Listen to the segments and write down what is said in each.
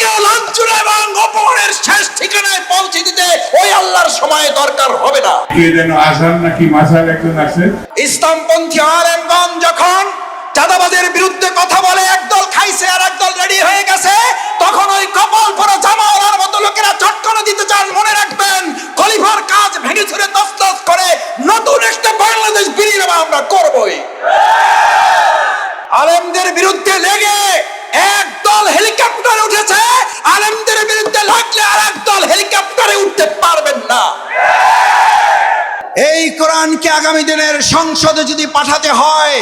জাতিকে লাঞ্ছনা এবং অপমানের শেষ ঠিকানায় পৌঁছে দিতে ওই আল্লাহর সময় দরকার হবে না। কে যেন আসান নাকি মাসাল একজন আছে, ইসলামপন্থী আলেমগণ যখন চাঁদাবাজের বিরুদ্ধে কথা বলে একদল খাইছে আর একদল রেডি হয়ে গেছে, তখন ওই কপাল পরা জামাওয়ালার মতো লোকেরা চটকানা দিতে চান। মনে রাখবেন, খলিফার কাজ ভেঙে ছুড়ে তছনছ করে নতুন একটা বাংলাদেশ বিনির্মাণ আমরা করবই। আলেমদের বিরুদ্ধে লেগে একদল হেলিকপ্টারে উঠেছে, আলেমদের বিরুদ্ধে লাগলে আর একদল হেলিকপ্টারে উঠতে পারবেন না। এই কোরআনকে আগামী দিনের সংসদে যদি পাঠাতে হয়,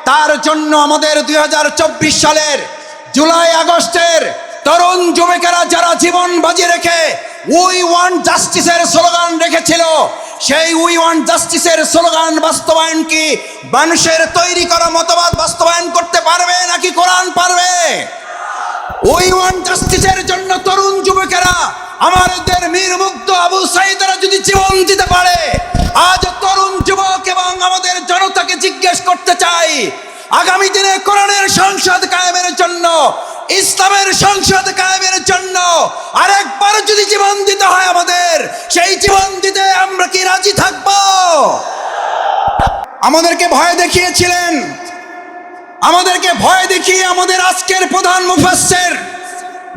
তার জন্য আমাদের 2024 সালের জুলাই আগস্টের তরুণ যুবকেরা যারা জীবন বাজি রেখে উই ওয়ান্ট জাস্টিসের স্লোগান রেখেছিল, সেই উই ওয়ান্ট জাস্টিসের স্লোগান বাস্তবায়ন কি মানুষের তৈরি করা মতবাদ বাস্তবায়ন করতে পারবে নাকি কোরআন পারবে? উই ওয়ান্ট জাস্টিসের জন্য তরুণ যুবকেরা, আমাদের মীর মুগ্ধ আবু সাঈদরা যদি জীবন দিতে পারে, আজ তরুণ যুবক এবং আমাদের জনতাকে জিজ্ঞেস করতে চাই, আগামী দিনে কোরআনের সংসদ কায়েমের জন্য, ইসলামের সংসদ কায়েমের জন্য আরেকবার যদি জীবন দিতে হয় আমাদের, সেই জীবন দিতে আমরা কি রাজি থাকব? আমাদেরকে ভয় দেখিয়েছিলেন, আমাদেরকে ভয় দেখিয়ে আমাদের আজকের প্রধান মুফাসসির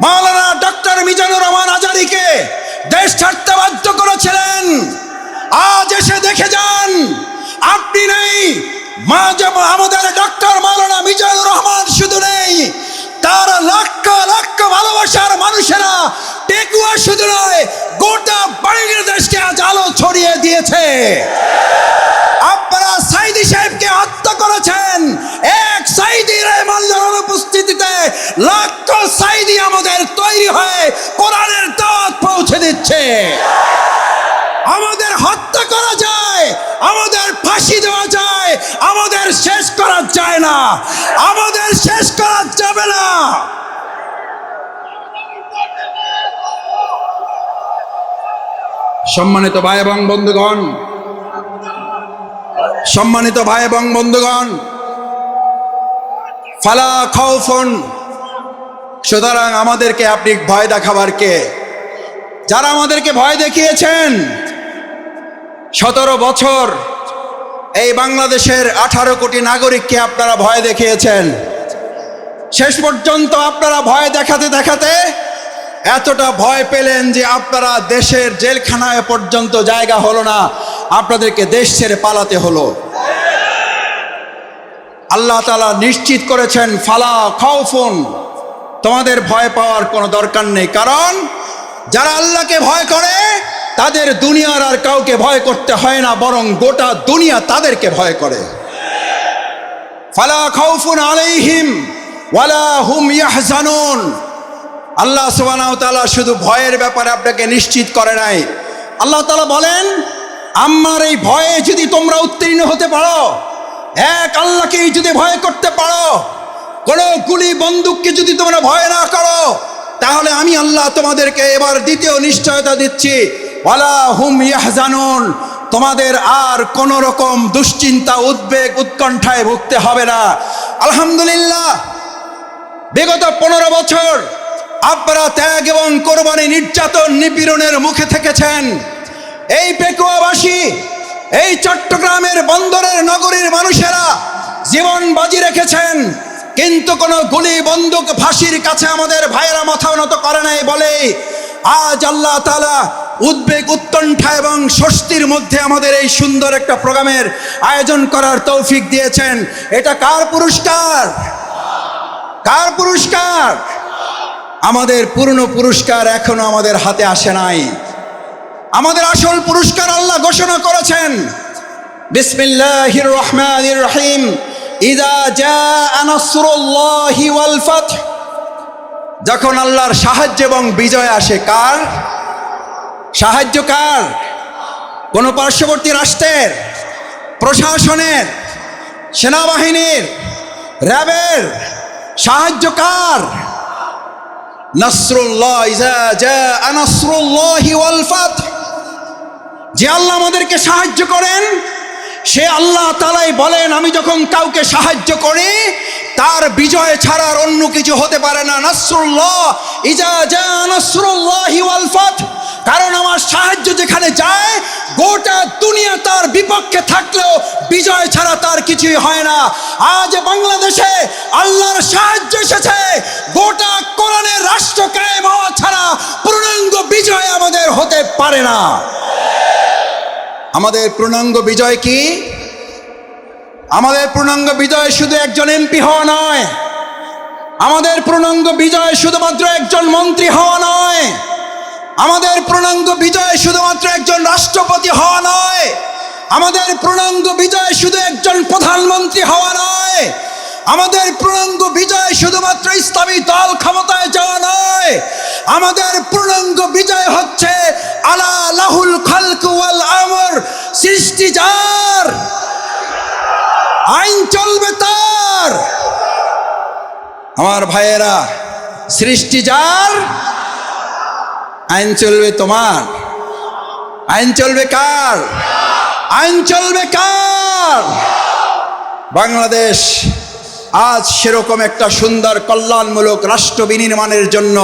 মাওলানা ডক্টর মিজানুর রহমান আজারীকে দেশ ছাড়তে বাধ্য করেছিলেন। আজ এসে দেখে যান, আপনি নেই, আমাদের ডক্টর মাওলানা মিজানুর রহমান শুধু নেই, তার লক্ষ লক্ষ ভালোবাসার মানুষেরা টেকুয়া শুধু নয়, গোটা বাংলাদেশকে আজ আলো ছড়িয়ে দিয়েছে। আপনারা সাইদি সাহেবকে হত্যা করেছেন, এক সাইদি রহমানের অনুপস্থিতিতে লক্ষ সাইদি আমাদের তৈরি হয়ে কোরআনের দাওয়াত পৌঁছে দিচ্ছে। আমাদের হত্যা করা যায়, আমাদের ফাঁসি দেওয়া যায়, আমাদের শেষ করা যায় না, আমাদের শেষ করা যাবে না। সম্মানিত ভাই এবং বন্ধুগণ, সম্মানিত ভাই এবং বন্ধুগণ, ফালা খাউফুন, সুতরাং আমাদেরকে আপনি ভয় দেখাবার কে? যারা আমাদেরকে ভয় দেখিয়েছেন, 17 বছর এই বাংলাদেশের 18 কোটি নাগরিককে আপনারা ভয় দেখিয়েছেন। শেষ পর্যন্ত আপনারা ভয় দেখাতে দেখাতে এতটা ভয় পেলেন যে আপনারা দেশের জেলখানায় পর্যন্ত জায়গা হলো না, আপনাদেরকে দেশ ছেড়ে পালাতে হলো। আল্লাহ তাআলা নিশ্চিত করেছেন, ফালা খাউফুন, তোমাদের ভয় পাওয়ার কোনো দরকার নেই, কারণ যারা আল্লাহকে ভয় করে তাদের দুনিয়ার আর কাউকে ভয় করতে হয় না, বরং গোটা দুনিয়া তাদেরকে ভয় করে। ফালা খাউফুন আলাইহিম ওয়ালা হুম ইয়াহজানুন। আল্লাহ সুবহানাহু ওয়া তাআলা শুধু ভয়ের ব্যাপারে আপনাকে নিশ্চিত করে নাই, আল্লাহ তাআলা বলেন, আমার এই ভয়ে যদি তোমরা উত্তীর্ণ হতে পারো, এক আল্লাহকেই যদি ভয় করতে পারো, কোনো গুলি বন্দুককে যদি তোমরা ভয় না করো, তাহলে আমি আল্লাহ তোমাদেরকে এবার দ্বিতীয় নিশ্চয়তা দিচ্ছি, ওয়ালা হুম ইয়াহজানুন, তোমাদের আর কোন রকম দুশ্চিন্তা উদ্বেগ উৎকণ্ঠায় ভুগতে হবে না। আলহামদুলিল্লাহ, বিগত 15 বছর আপনারা ত্যাগ এবং কোরবানি, নির্যাতন নিপীড়নের মুখে থেকেছেন। এই পেকুয়াবাসী, এই চট্টগ্রামের বন্দরের নগরীর মানুষেরা জীবন বাজি রেখেছেন, কিন্তু কোনো গুলি বন্দুক ফাঁসির কাছে আমাদের ভাইয়েরা মাথা নত করে নাই বলে আজ আল্লাহ তাআলা উদ্বেগ উৎকণ্ঠা এবং স্বস্তির মধ্যে আমাদের এই সুন্দর একটা প্রোগ্রামের আয়োজন করার তৌফিক দিয়েছেন। এটা কার পুরস্কার? কার পুরস্কার? আমাদের পূর্ণ পুরস্কার এখনো আমাদের হাতে আসে নাই। আমাদের আসল পুরস্কার আল্লাহ ঘোষণা করেছেন, বিসমিল্লাহির রহমানির রহিম, ইযা জাআ নাসরুল্লাহি ওয়াল ফাথ, যখন আল্লাহর সাহায্য এবং বিজয় আসে। কার সাহায্য? কার? কোন পার্শ্ববর্তী রাষ্ট্রের, প্রশাসনের, সেনাবাহিনীর, র্যাবের সাহায্য কার? নাসরুল্লাহ, ইযা জাআ নাসরুল্লাহি ওয়াল ফাথ। যে আল্লাহ আমাদেরকে সাহায্য করেন, সে আল্লাহ তাআলাই বলেন, আমি যখন কাউকে সাহায্য করি তার বিজয় ছাড়া আর অন্য কিছু হতে পারে না। নাসরুল্লাহ ইজা জা নাসরুল্লাহি ওয়াল ফাত, কারণ আমার সাহায্য যেখানে যায় গোটা দুনিয়া তার বিপক্ষে থাকলেও বিজয় ছাড়া তার কিছুই হয় না। আজ বাংলাদেশে আল্লাহর সাহায্য এসেছে, গোটা কোরআনের রাষ্ট্র কায়েম হওয়া ছাড়া পূর্ণাঙ্গ বিজয় আমাদের হতে পারে না। আমাদের পূর্ণাঙ্গ বিজয় কি? আমাদের পূর্ণাঙ্গ বিজয় শুধু একজন এমপি হওয়া নয়, আমাদের পূর্ণাঙ্গ বিজয় শুধুমাত্র একজন মন্ত্রী হওয়া নয়, আমাদের পূর্ণাঙ্গ বিজয় শুধুমাত্র একজন রাষ্ট্রপতি হওয়া নয়, আমাদের পূর্ণাঙ্গ বিজয় শুধু একজন প্রধানমন্ত্রী হওয়া নয়, আমাদের পূর্ণাঙ্গ বিজয় শুধুমাত্র ইসলামী দল ক্ষমতায় যাওয়া নয়, আমাদের পূর্ণাঙ্গ বিজয় হচ্ছে আলা লাহুল খালক ওয়াল আমর, সৃষ্টি যার, আইন চলবে তার। আমার ভাইয়েরা, সৃষ্টি যার, আইন চলবে তোমার। আইন চলবে কার? আইন চলবে কার? বাংলাদেশ আজ সেরকম একটা সুন্দর কল্যাণমূলক রাষ্ট্র বিনির্মাণের জন্য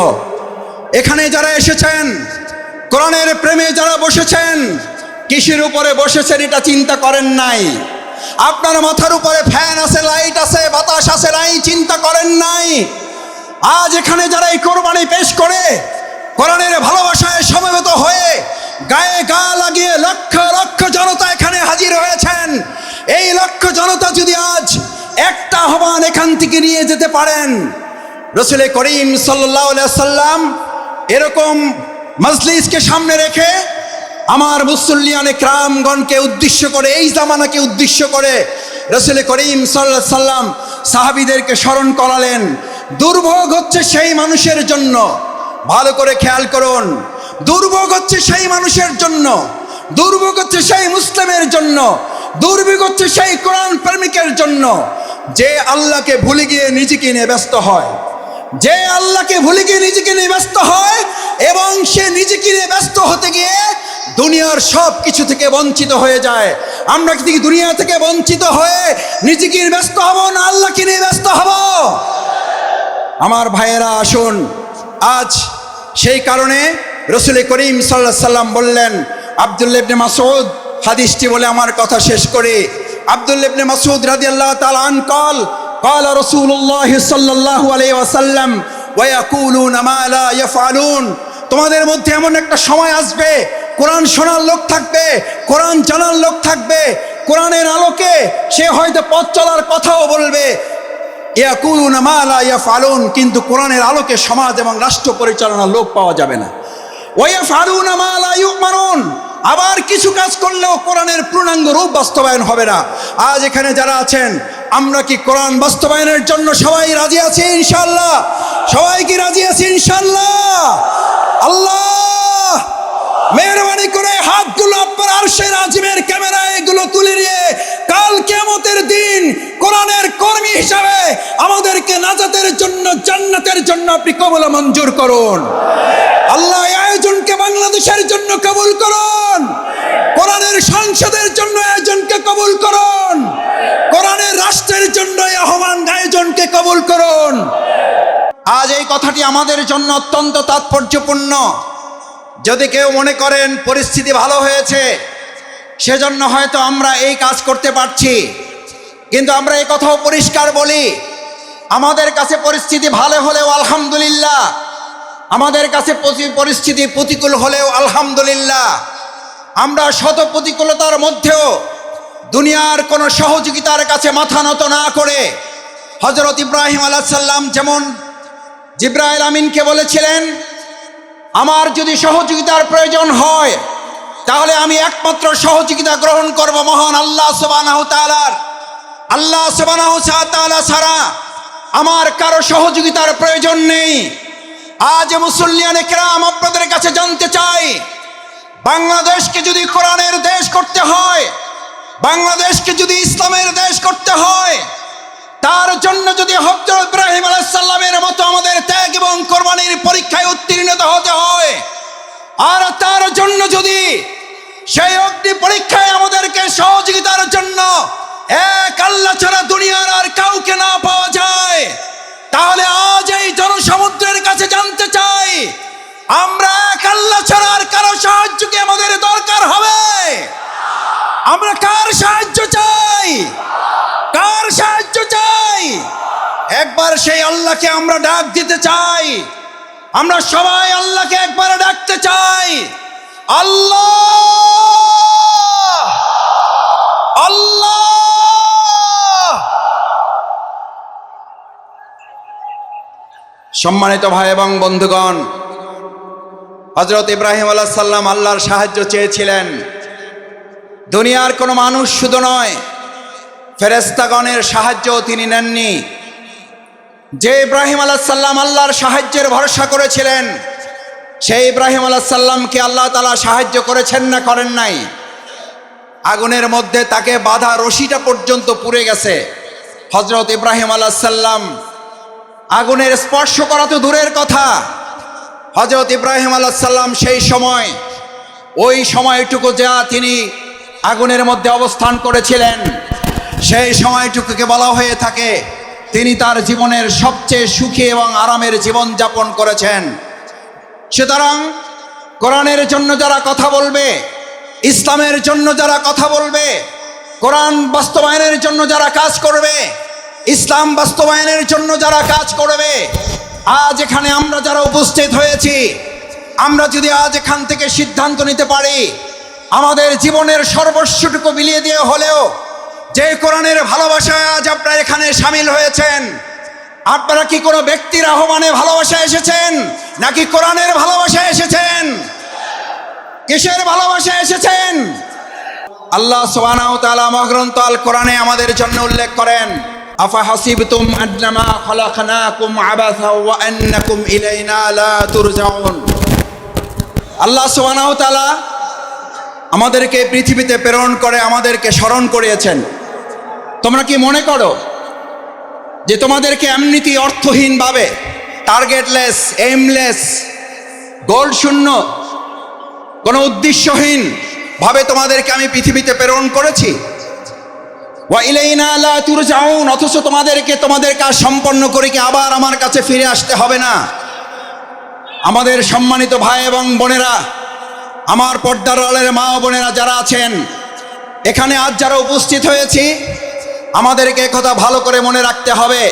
এখানে যারা এসেছেন, কোরআনের প্রেমে যারা বসেছেন, কিসের উপরে বসেছেন এটা চিন্তা করেন নাই। আপনার মাথার উপরে ফ্যান আছে, লাইট আছে, বাতাস আছে, নাই চিন্তা করেন নাই। আজ এখানে যারা এই কোরবানি পেশ করে কোরআনের ভালোবাসায় সমবেত হয়ে গায়ে গা লাগিয়ে লক্ষ লক্ষ জনতা এখানে হাজির হয়েছেন, এই লক্ষ জনতা যদি আজ একটা আহ্বান এখান থেকে নিয়ে যেতে পারেন, রাসূল করিম সাল্লাল্লাহু আলাইহি সাল্লাম এরকম মজলিসকে সামনে রেখে আমার মুসল্লিয়ানে কিরামগণকে উদ্দেশ্য করে, এই জামানাকে উদ্দেশ্য করে রাসূল করিম সাল্লাল্লাহু আলাইহি সাল্লাম সাহাবীদেরকে স্মরণ করালেন। দুর্ভোগ হচ্ছে সেই মানুষের জন্য, ভালো করে খেয়াল করুন, দুর্ভোগ হচ্ছে সেই মানুষের জন্য, দুর্ভোগ হচ্ছে সেই মুসলিমের জন্য, দুর্ভোগ হচ্ছে সেই কোরআন প্রেমিকের জন্য যে আল্লাহকে ভুলে গিয়ে নিজেকে নিয়ে ব্যস্ত হয়, যে আল্লাহকে ভুলে গিয়ে নিজেকে নিয়ে ব্যস্ত হয় এবং সে নিজেকে নিয়ে ব্যস্ত হতে গিয়ে দুনিয়ার সব কিছু থেকে বঞ্চিত হয়ে যায়। আমরা কি দুনিয়া থেকে বঞ্চিত হয়ে নিজেকে নিয়ে ব্যস্ত হব না আল্লাহকে নিয়ে ব্যস্ত হব? আমার ভাইয়েরা আসুন, আজ সেই কারণে রাসূল করিম সাল্লাল্লাহু আলাইহি সাল্লাম বললেন, আব্দুল্লাহ ইবনে মাসউদ হাদিসটি বলে আমার কথা শেষ করে, আব্দুল্লাহ ইবনে মাসউদ রাদিয়াল্লাহু তাআলা আন قال قال رسول الله صلى الله عليه وسلم ويقولون ما لا يفعلون, তোমাদের মধ্যে এমন একটা সময় আসবে কোরআন শোনার লোক থাকবে, কোরআন জানার লোক থাকবে, কোরআনের আলোকে সে হয়তো পথ চলার কথাও বলবে, ইয়াকুলুনা মা লা ইয়াফআলুন, কিন্তু কোরআনের আলোকে সমাজ এবং রাষ্ট্র পরিচালনার লোক পাওয়া যাবে না। ওয়া ইয়াফআলুনা মা লা ইউমারুন, আবার কিছু কাজ করলেও কোরআনের পূর্ণাঙ্গ রূপ বাস্তবায়ন হবে না। আজ এখানে যারা আছেন, আমরা কি কোরআন বাস্তবায়নের জন্য সবাই রাজি আছি ইনশাআল্লাহ? সবাই কি রাজি আছি ইনশাআল্লাহ? আল্লাহ মেহরবানি করে হাতগুলো আপনার আরশের আজিমের ক্যামেরায় এগুলো তুলে নিয়ে কাল কিয়ামতের দিন কোরআনের কর্মী হিসাবে আমাদেরকে নাজাতের জন্য, জান্নাতের জন্য আপনি কবুল মঞ্জুর করুন। আল্লাহ এই আয়োজনকে বাংলাদেশের জন্য কবুল করুন, কোরআনের সংসদের জন্য আয়োজনকে কবুল করুন, কোরআনের রাষ্ট্রের জন্য এই আয়োজনকে কবুল করুন। আজ এই কথাটি আমাদের জন্য অত্যন্ত তাৎপর্যপূর্ণ। যদি কেউ মনে করেন পরিস্থিতি ভালো হয়েছে সেজন্য হয়তো আমরা এই কাজ করতে পারছি, কিন্তু আমরা এই কথাও পরিষ্কার বলি, আমাদের কাছে পরিস্থিতি ভালো হলেও আলহামদুলিল্লাহ, আমাদের কাছে পরিস্থিতি প্রতিকূল হলেও আলহামদুলিল্লাহ, আমরা শত প্রতিকূলতার মধ্যেও দুনিয়ার কোনো সহযোগিতার কাছে মাথা নত না করে হযরত ইব্রাহিম আলাইহিস সালাম যেমন জিবরাইল আমিনকে বলেছিলেন, আমার যদি সহযোগিতার প্রয়োজন হয় তাহলে আমি একমাত্র সহযোগিতা গ্রহণ করব মহান আল্লাহ সুবহানাহু তাআলার। আল্লাহ সুবহানাহু তাআলা ছাড়া আমার কারো সহযোগিতার প্রয়োজন নেই। আজ মুসল্লিয়ানে কেরাম আপনাদের কাছে জানতে চাই, বাংলাদেশকে যদি কোরআনের দেশ করতে হয়, বাংলাদেশকে যদি ইসলামের দেশ করতে হয়, তার জন্য যদি হযরত ইব্রাহিম আলাইহিস সালামের মতো আমাদের ত্যাগ এবং কোরবানির পরীক্ষায় উত্তীর্ণ হতে হয়, আর তার জন্য যদি সেই অগ্নি পরীক্ষায় আমাদেরকে সহযোগিতার জন্য এক আল্লাহ ছাড়া দুনিয়ার আর কাউকে না পাওয়া যায়, আমরা এক আল্লাহ ছাড়া আর কারো সাহায্য কি আমাদের দরকার হবে? আমরা কার সাহায্য চাই? কার সাহায্য চাই? একবার সেই আল্লাহকে আমরা ডাক দিতে চাই। আমরা সবাই আল্লাহকে একবার ডাকতে চাই। আল্লাহ, আল্লাহ। সম্মানিত ভাই এবং বন্ধুগণ, হযরত ইব্রাহিম আলাইহিস সালাম আল্লাহর সাহায্য চেয়েছিলেন। দুনিয়ার কোনো মানুষ শুধু নয়, ফেরেশতাগণের সাহায্যও তিনি নেননি। যে ইব্রাহিম আলাইহিস সালাম আল্লাহর সাহায্যের ভরসা করেছিলেন, সেই ইব্রাহিম আলাইহিস সালামকে আল্লাহ তাআলা সাহায্য করেছেন না করেন নাই? আগুনের মধ্যে তাকে বাঁধা রশিটা পর্যন্ত পুড়ে গেছে। হযরত ইব্রাহিম আলাইহিস সালাম আগুনের স্পর্শ করা তো দূরের কথা, হযরত ইব্রাহিম আলাইহিস সালাম সেই সময়, ওই সময়টুকু যা তিনি আগুনের মধ্যে অবস্থান করেছিলেন, সেই সময়টুকুকে বলা হয়ে থাকে তিনি তার জীবনের সবচেয়ে সুখী এবং আরামের জীবন যাপন করেছেন। সুতরাং কোরআনের জন্য যারা কথা বলবে, ইসলামের জন্য যারা কথা বলবে, কোরআন বাস্তবায়নের জন্য যারা কাজ করবে, ইসলাম বাস্তবায়নের জন্য যারা কাজ করবে, আজ এখানে আমরা যারা উপস্থিত হয়েছি, আমরা যদি আজ এখান থেকে সিদ্ধান্ত নিতে পারি আমাদের জীবনের সর্বস্বটুকু বিলিয়ে দিয়ে হলেও যে কোরআনের ভালোবাসায় আজ আপনারা এখানে সামিল হয়েছেন, আপনারা কি কোনো ব্যক্তির আহ্বানে ভালোবাসায় এসেছেন নাকি কোরআনের ভালোবাসায় এসেছেন? কিসের ভালোবাসায় এসেছেন? আল্লাহ সুবহানাহু ওয়া তাআলা মহাগ্রন্থ আল কোরআনে আমাদের জন্য উল্লেখ করেন, আফা হাসিবতুম আন্নামা খলাকনাকুম আবাসা ওয়া আন্নাকুম ইলাইনা লা তুরজাউন। আল্লাহ সুবহানাহু ওয়া তাআলা আমাদেরকে পৃথিবীতে প্রেরণ করে আমাদেরকে স্মরণ করিয়েছেন। তোমরা কি মনে করো যে তোমাদেরকে এমনিতেই অর্থহীনভাবে, টার্গেটলেস, এইমলেস, গোল শূন্য, কোনো উদ্দেশ্যহীন ভাবে তোমাদেরকে আমি পৃথিবীতে প্রেরণ করেছি? ওয়া ইলাইনা লা তুরজাউন, অথচ তোমাদেরকে তোমাদের কাজ সম্পন্ন করে কি আবার আমার কাছে ফিরে আসতে হবে না? আমাদের সম্মানিত ভাই এবং বোনেরা, আমার পর্দার আড়ালের মা ও বোনেরা যারা আছেন এখানে আজ যারা উপস্থিত হয়েছি, আমাদেরকে কথা ভালো করে মনে রাখতে হবে।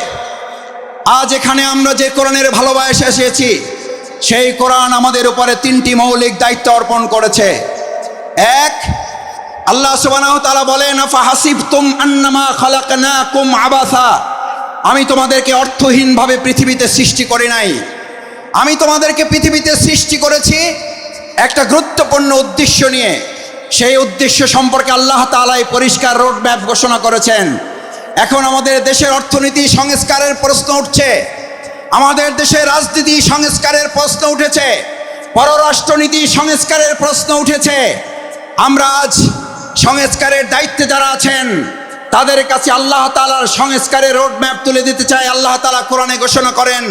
আজ এখানে আমরা যে কোরআনের ভালোবাসা এসেছি, সেই কোরআন আমাদের উপরে তিনটি মৌলিক দায়িত্ব অর্পণ করেছে। এক, আল্লাহ সুবহানাহু ওয়া তাআলা বলেন, আফা হাসিবতুম আন্নামা খলাকনাকুম আবাসা, আমি তোমাদেরকে অর্থহীনভাবে পৃথিবীতে সৃষ্টি করি নাই। আমি তোমাদেরকে পৃথিবীতে সৃষ্টি করেছি একটা গুরুত্বপূর্ণ উদ্দেশ্য নিয়ে। সেই উদ্দেশ্য সম্পর্কে আল্লাহ তাআলা পরিষ্কার রোডম্যাপ ঘোষণা করেছেন। এখন আমাদের দেশের অর্থনীতি সংস্কারের প্রশ্ন উঠছে, আমাদের দেশের রাজনীতি সংস্কারের প্রশ্ন উঠেছে, পররাষ্ট্রনীতি সংস্কারের প্রশ্ন উঠেছে। আমরা আজ সংস্কারের দায়িত্বে যারা আছেন তাদের কাছে আল্লাহ তাআলার সংস্কারের রোডম্যাপ তুলে দিতে চাই। আল্লাহ তাআলা কোরআনে ঘোষণা করেন,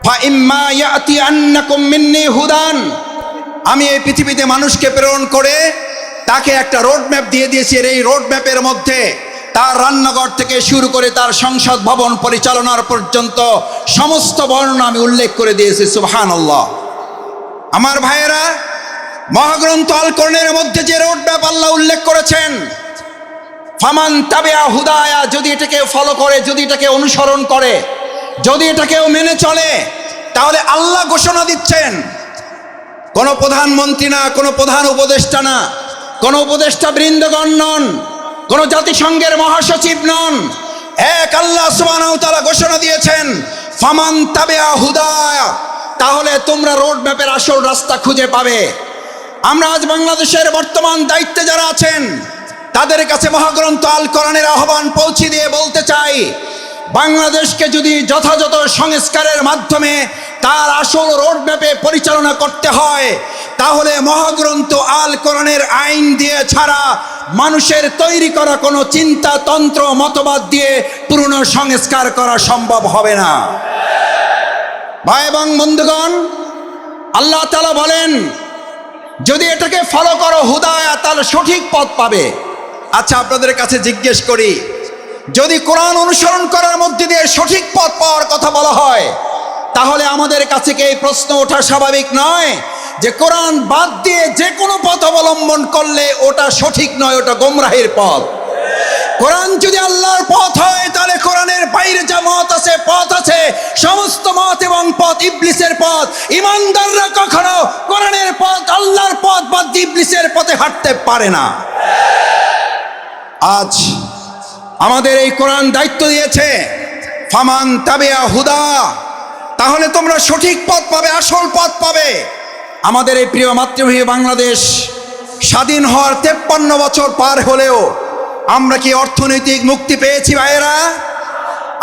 ফাইম্মা ইয়াতিয়ান্নাকুম মিন্নি হুদান, আমি এই পৃথিবীতে মানুষকে প্রেরণ করে তাকে একটা রোডম্যাপ দিয়ে দিয়েছি। এই রোডম্যাপের মধ্যে তার রান্নাঘর থেকে শুরু করে তার সংসদ ভবন পরিচালনার পর্যন্ত সমস্ত বর্ণনা আমি উল্লেখ করে দিয়েছি। সুবহানাল্লাহ। আমার ভাইয়েরা, মহাগ্রন্থ আল কোরআনের মধ্যে যে রোডম্যাপ আল্লাহ উল্লেখ করেছেন, ফামান তাবিআ হুদায়া, যদি এটাকে ফলো করে, যদি এটাকে অনুসরণ করে, যদি এটাকেও মেনে চলে, তাহলে আল্লাহ ঘোষণা দিচ্ছেন, কোন প্রধানমন্ত্রী না, কোন প্রধান উপদেষ্টা না, কোন উপদেষ্টা বৃন্দগণ নন, কোন জাতিসংঘের মহাসচিব নন, এক আল্লাহ সুবহানাহু ওয়া তাআলা ঘোষণা দিয়েছেন, ফামান তাবিআ হুদায়া, তাহলে তোমরা রোড ম্যাপের আসল রাস্তা খুঁজে পাবে। আমরা আজ বাংলাদেশের বর্তমান দায়িত্বে যারা আছেন তাদের কাছে মহাগ্রন্থ আল কোরআনের আহ্বান পৌঁছে দিয়ে বলতে চাই, বাংলাদেশকে যদি যথাযথ সংস্কারের মাধ্যমে তার আসল রোডম্যাপে পরিচালনা করতে হয়, তাহলে মহাগ্রন্থ আল কোরআনের আইন দিয়ে ছাড়া মানুষের তৈরি করা কোনো চিন্তা, তন্ত্র, মতবাদ দিয়ে পূর্ণ সংস্কার করা সম্ভব হবে না। ভাই এবং বন্ধুগণ, আল্লাহ তাআলা বলেন, যদি এটাকে ফলো করো হুদায়া, তাহলে সঠিক পথ পাবে। আচ্ছা, আপনাদের কাছে জিজ্ঞেস করি, যদি কোরআন অনুসরণ করার মধ্যে দিয়ে সঠিক পথ পাওয়ার কথা বলা হয়, তাহলে আমাদের কাছে কি এই প্রশ্ন ওঠা স্বাভাবিক নয় যে কোরআন বাদ দিয়ে যে কোনো পথ অবলম্বন করলে ওটা সঠিক নয়, ওটা গোমরাহের পথ? কোরআন যদি আল্লাহর পথ হয় তাহলে কোরআনের বাইরে যা মত আছে, পথ আছে, সমস্ত মত এবং পথ ইবলিসের পথ। ইমানদাররা কখনো কোরআনের পথ, আল্লাহর পথ বাদ দিয়ে ইবলিসের পথে হাঁটতে পারে না। আজ আমাদের এই কোরআন দায়িত্ব দিয়েছে, ফামান তাবিয়া হুদা, তাহলে তোমরা সঠিক পথ পাবে, আসল পথ পাবে। আমাদের এই প্রিয় মাতৃভূমি বাংলাদেশ স্বাধীন হওয়ার 53 বছর পার হলেও আমরা কি অর্থনৈতিক মুক্তি পেয়েছি ভাইয়েরা?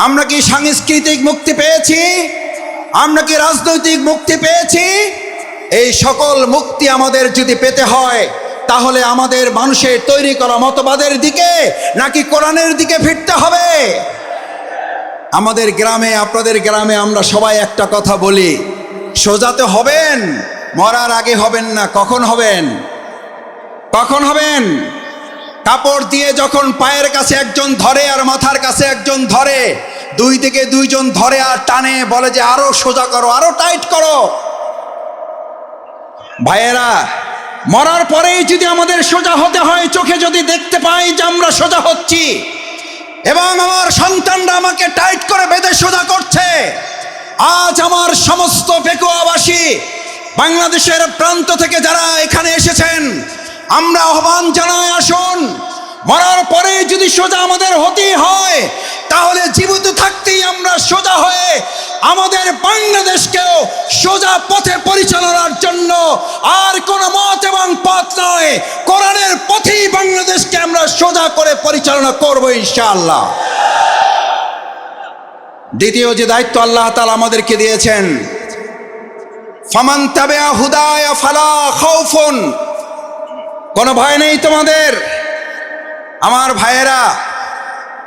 আমরা কি সাংস্কৃতিক মুক্তি পেয়েছি? আমরা কি রাজনৈতিক মুক্তি পেয়েছি? এই সকল মুক্তি আমাদের যদি পেতে হয় তাহলে আমাদের মানুষের তৈরি করা মতবাদের দিকে নাকি কোরআনের দিকে ফিরতে হবে? আমাদের গ্রামে, আপনাদের গ্রামে আমরা সবাই একটা কথা বলি, সোজাতে হবেন, মরার আগে হবেন না। কখন হবেন? কখন হবেন? কাপড় দিয়ে যখন পায়ের কাছে একজন ধরে আর মাথার কাছে একজন ধরে, দুই দিকে দুইজন ধরে আর টানে, বলে যে আরো সোজা করো, আরো টাইট করো। ভাইয়েরা, মরার পরেই যদি আমাদের সোজা হতে হয়, চোখে যদি দেখতে পাই যে আমরা সোজা হচ্ছি এবং আমার সন্তানরা আমাকে টাইট করে বেঁধে সোজা করছে, আজ আমার সমস্ত পেকুয়াবাসী, বাংলাদেশের প্রান্ত থেকে যারা এখানে এসেছেন, আমরা আহ্বান জানাই, আসুন, মরার পরে যদি সোজা আমাদের হতেই হয় তাহলে জীবিত থাকতেই আমরা সোজা হয়ে আমাদের বাংলাদেশকেও সোজা পথে পরিচালনার জন্য আর কোন মত এবং পথ নয়, কোরআনের পথেই বাংলাদেশকে আমরা সোজা করে পরিচালনা করব ইনশাআল্লাহ। দ্বিতীয় যে দায়িত্ব আল্লাহ তাআলা আমাদেরকে দিয়েছেন, ফামান তাবিয়া হুদায়া ফালা খাউফুন, কোনো ভয় নেই তোমাদের। আমার ভাইয়েরা,